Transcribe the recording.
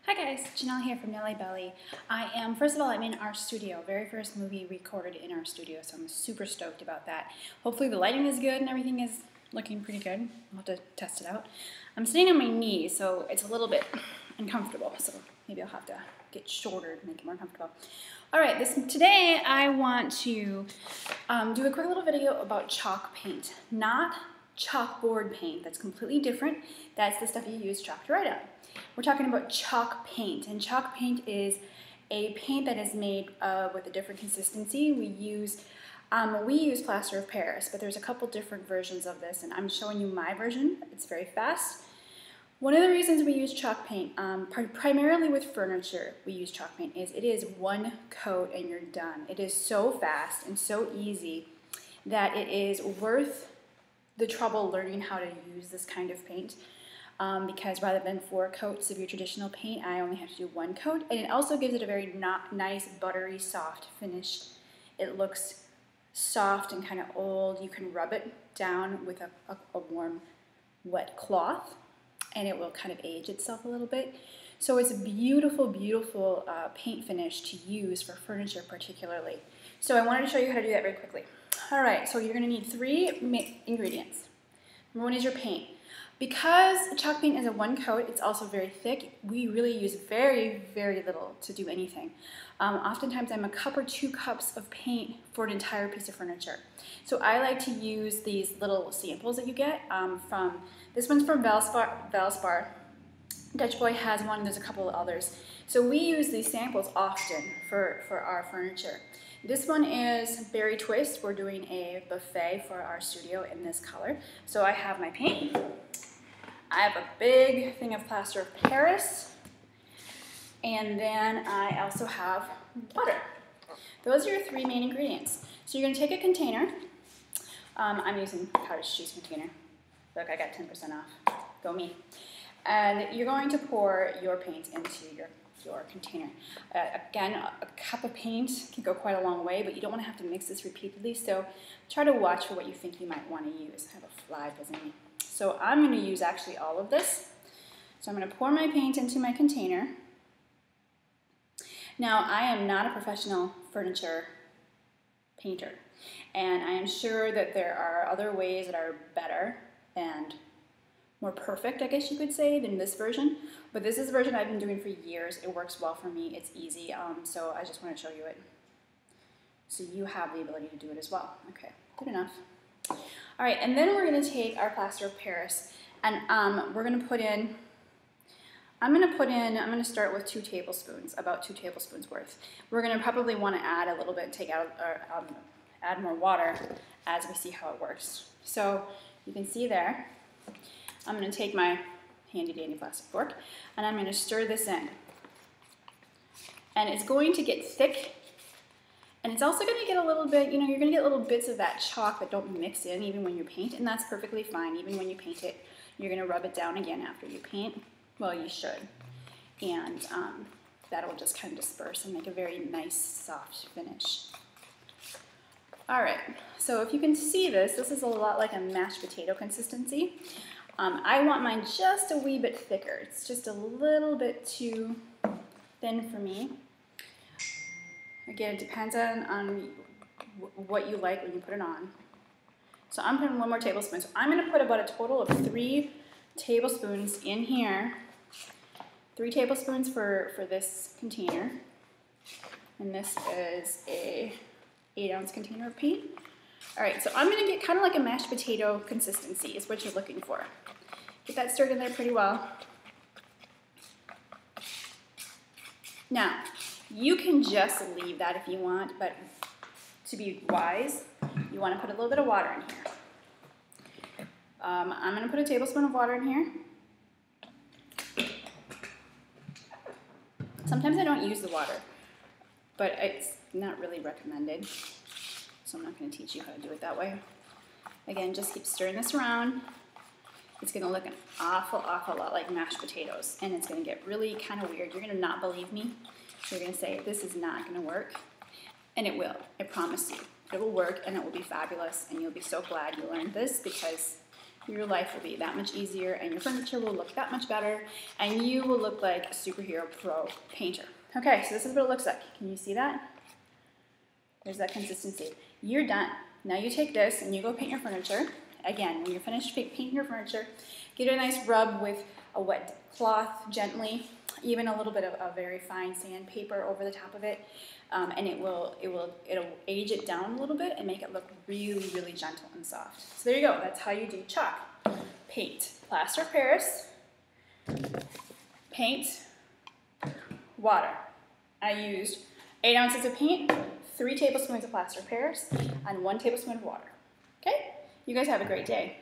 Hi guys, Janelle here from Nellie Belly. First of all, I'm in our studio, very first movie recorded in our studio, so I'm super stoked about that. Hopefully the lighting is good and everything is looking pretty good. I'll have to test it out. I'm sitting on my knees, so it's a little bit uncomfortable, so maybe I'll have to get shorter to make it more comfortable. Alright, today I want to do a quick little video about chalk paint, not chalkboard paint. That's completely different. That's the stuff you use chalk to write on. We're talking about chalk paint, and chalk paint is a paint that is made with a different consistency. We use plaster of Paris, but there's a couple different versions of this, and I'm showing you my version. It's very fast. One of the reasons we use chalk paint, primarily with furniture, we use chalk paint, is it is one coat and you're done. It is so fast and so easy that it is worth the trouble learning how to use this kind of paint. Because rather than 4 coats of your traditional paint, I only have to do 1 coat, and it also gives it a very nice, buttery, soft finish. It looks soft and kind of old. You can rub it down with a warm, wet cloth, and it will kind of age itself a little bit. So it's a beautiful, beautiful paint finish to use for furniture particularly. So I wanted to show you how to do that very quickly. All right, so you're going to need 3 ingredients. Number 1 is your paint. Because chalk paint is a 1 coat, it's also very thick, we really use very, very little to do anything. Oftentimes I'm a cup or 2 cups of paint for an entire piece of furniture. So I like to use these little samples that you get this one's from Valspar. Dutch Boy has one, there's a couple of others. So we use these samples often for our furniture. This one is Berry Twist. We're doing a buffet for our studio in this color. So I have my paint. I have a big thing of plaster of Paris, and then I also have water. Those are your 3 main ingredients. So you're going to take a container. I'm using cottage cheese container. Look, I got 10% off. Go me. And you're going to pour your paint into your container. Again, a cup of paint can go quite a long way, but you don't want to have to mix this repeatedly, so try to watch for what you think you might want to use. I have a fly buzzing me. So I'm going to use actually all of this. So I'm going to pour my paint into my container. Now, I am not a professional furniture painter, and I am sure that there are other ways that are better and more perfect, I guess you could say, than this version. But this is the version I've been doing for years. It works well for me. It's easy. So I just want to show you it so you have the ability to do it as well. Okay, good enough. All right, and then we're going to take our plaster of Paris, and we're going to put in, I'm going to start with 2 tablespoons, about 2 tablespoons worth. We're going to probably want to add a little bit, add more water as we see how it works. So you can see there, I'm going to take my handy dandy plastic fork, and I'm going to stir this in. And it's going to get thick, and it's also going to get a little bit, you're going to get little bits of that chalk that don't mix in even when you paint, and that's perfectly fine. Even when you paint it, you're going to rub it down again after you paint. Well, you should. And that'll just kind of disperse and make a very nice, soft finish. All right, so if you can see this is a lot like a mashed potato consistency. I want mine just a wee bit thicker. It's just a little bit too thin for me. Again, it depends on what you like when you put it on. So I'm putting 1 more tablespoon. So I'm going to put about a total of 3 tablespoons in here. 3 tablespoons for this container. And this is a 8-ounce container of paint. All right, so I'm going to get kind of like a mashed potato consistency is what you're looking for. Get that stirred in there pretty well. Now, you can just leave that if you want, but to be wise, you want to put a little bit of water in here. I'm going to put a tablespoon of water in here. Sometimes I don't use the water, but it's not really recommended, so I'm not going to teach you how to do it that way. Again, just keep stirring this around. It's going to look an awful, awful lot like mashed potatoes, and it's going to get really kind of weird. You're going to not believe me. You're going to say, this is not going to work, and it will. I promise you. It will work, and it will be fabulous, and you'll be so glad you learned this because your life will be that much easier, and your furniture will look that much better, and you will look like a superhero pro painter. Okay, so this is what it looks like. Can you see that? There's that consistency. You're done. Now you take this and you go paint your furniture. Again, when you're finished painting your furniture, give it a nice rub with a wet cloth gently, even a little bit of a very fine sandpaper over the top of it, and it'll age it down a little bit and make it look really, really gentle and soft. So there you go. That's how you do chalk. Paint, plaster of Paris, paint, water. I used 8 ounces of paint, 3 tablespoons of plaster of Paris, and 1 tablespoon of water. Okay? You guys have a great day.